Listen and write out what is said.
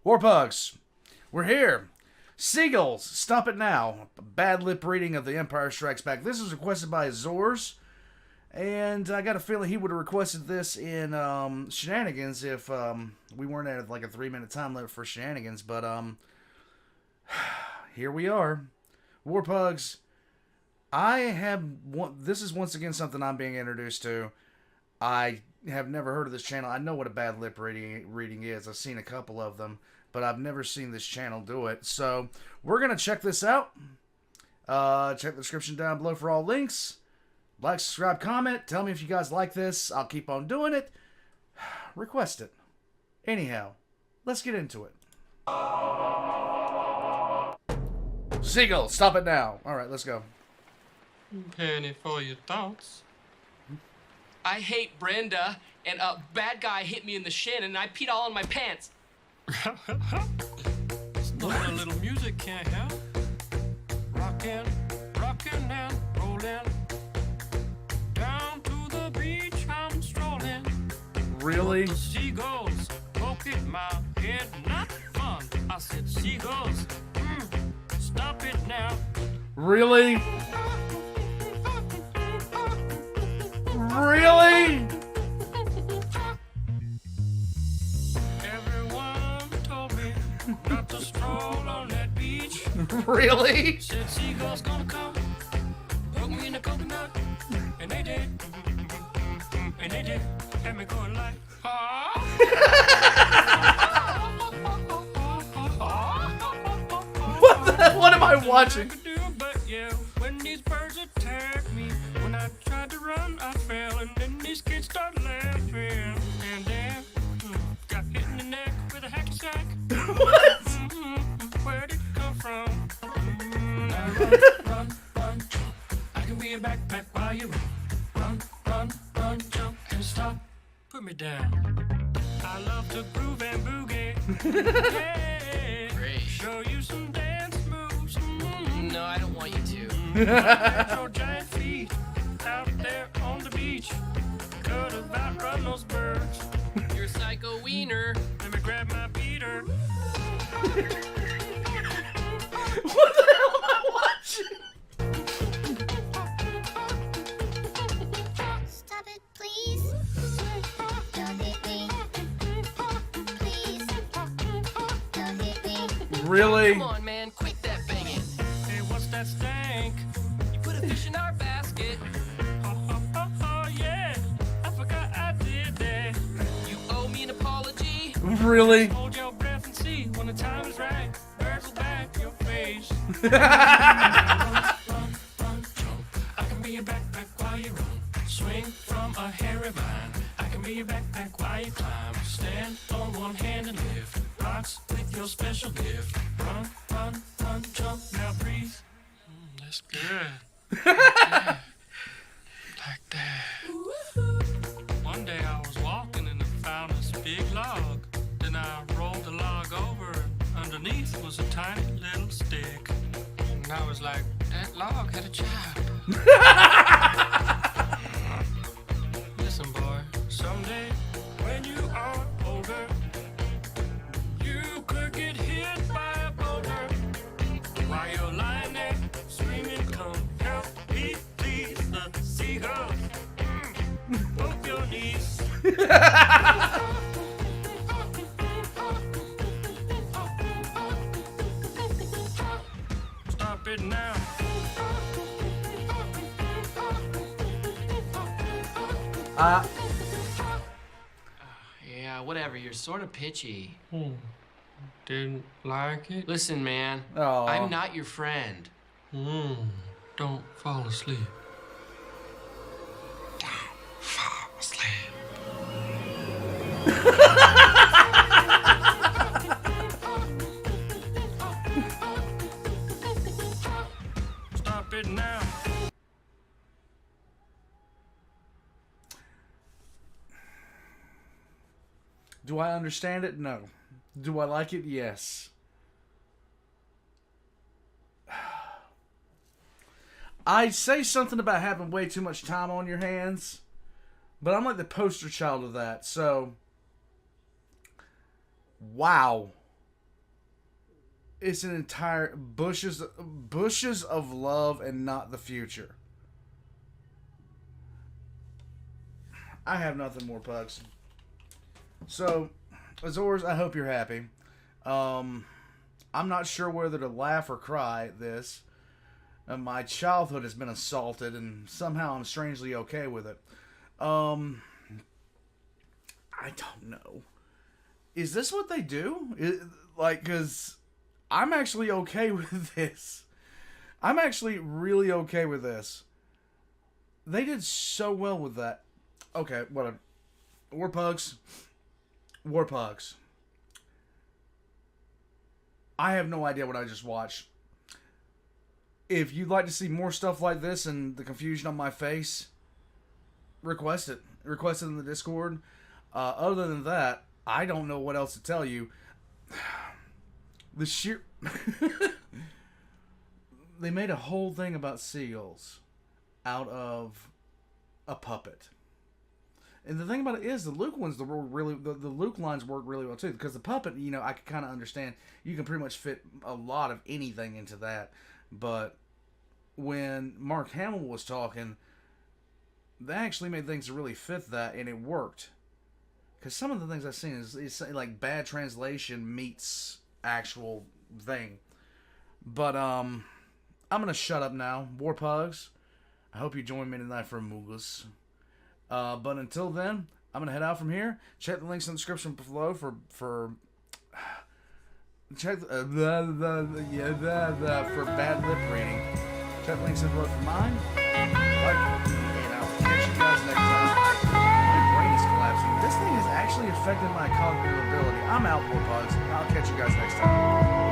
Warpugs, we're here. Seagulls, stop it now. Bad lip reading of The Empire Strikes Back. This was requested by Zors, and I got a feeling he would have requested this in Shenanigans if we weren't at like a 3-minute time limit for Shenanigans. But here we are. Warpugs, this is once again something I'm being introduced to. I have never heard of this channel. I know what a bad lip reading is. I've seen a couple of them, but I've never seen this channel do it. So we're going to check this out. Check the description down below for all links. Like, subscribe, comment. Tell me if you guys like this. I'll keep on doing it. Request it. Anyhow, let's get into it. Seagull, stop it now. All right, let's go. Penny for your thoughts. I hate Brenda, and a bad guy hit me in the shin, and I peed all in my pants. A little music can't help. Rockin', rockin' and rollin'. Down to the beach I'm strolling. Really? The seagulls poking my head, not fun. I said, seagulls, stop it now. Really? Really? Everyone told me not to stroll on that beach. Really? Said seagulls gonna come, poke me in the coconut, and they did, and they did, had me going like, What am I watching? But yeah, when these birds attacked me, when I tried to run, I fell, and then these kids started laughing, and then got hit in the neck with a hacky sack. What? Where'd it come from? Now run, jump. I can be a backpack while you run, jump, and stop. Put me down. I love to groove and boogie. Yeah. Great. Show you some dance moves. No, I don't want you to. Your giant feet out there on the beach. Could have outrun those birds. You're a psycho wiener. Let me grab my beater. What the hell am I watching? Stop it, please. Don't hit me. Please. Don't hit me. Really? Come on, man. Quit that banging. Hey, what's that stank? You put a fish in our basket. Oh, yeah. I forgot I did that. You owe me an apology. Really? Hold your breath and see when the time is right. Birds will back your face. Run, jump. I can be a backpack while you run. Swing from a hairy vine. I can be a backpack while you climb. Stand on one hand and lift. Rocks with your special gift. Run, jump. Now breathe. That's good. Yeah. Like that. One day I was walking and I found this big log. Then I rolled the log over. Underneath was a tiny little stick. And I was like, that log had a child. Listen, boy, someday when you are older, you could get hit by a boulder. While you're lying there screaming, come help me, please. The seagulls poke your knees. Stop it now. Yeah, whatever. You're sort of pitchy. Didn't like it? Listen, man. Aw. I'm not your friend. Don't fall asleep. Don't fall asleep. Stop it now. Do I understand it? No. Do I like it? Yes. I say something about having way too much time on your hands, but I'm like the poster child of that. So, wow. It's an entire bushes of love and not the future. I have nothing more, Pugs. So, Azores, I hope you're happy. I'm not sure whether to laugh or cry at this. My childhood has been assaulted, and somehow I'm strangely okay with it. I don't know. Is this what they do? Because I'm actually okay with this. I'm actually really okay with this. They did so well with that. Okay, whatever. War Pugs. I have no idea what I just watched. If you'd like to see more stuff like this and the confusion on my face, request it. Request it in the Discord. Other than that, I don't know what else to tell you. The sheer... They made a whole thing about seagulls out of a puppet. And the thing about it is, the Luke ones, the Luke lines work really well too. Because the puppet, I can kind of understand. You can pretty much fit a lot of anything into that. But when Mark Hamill was talking, they actually made things to really fit that, and it worked. Because some of the things I've seen is like bad translation meets actual thing. But I'm gonna shut up now. War Pugs, I hope you join me tonight for Mughals. But until then, I'm gonna head out from here. Check the links in the description below for check for bad lip reading. Check the links in below for mine. And I'll catch you guys next time. My brain is collapsing. This thing has actually affected my cognitive ability. I'm out, War Pugs. I'll catch you guys next time.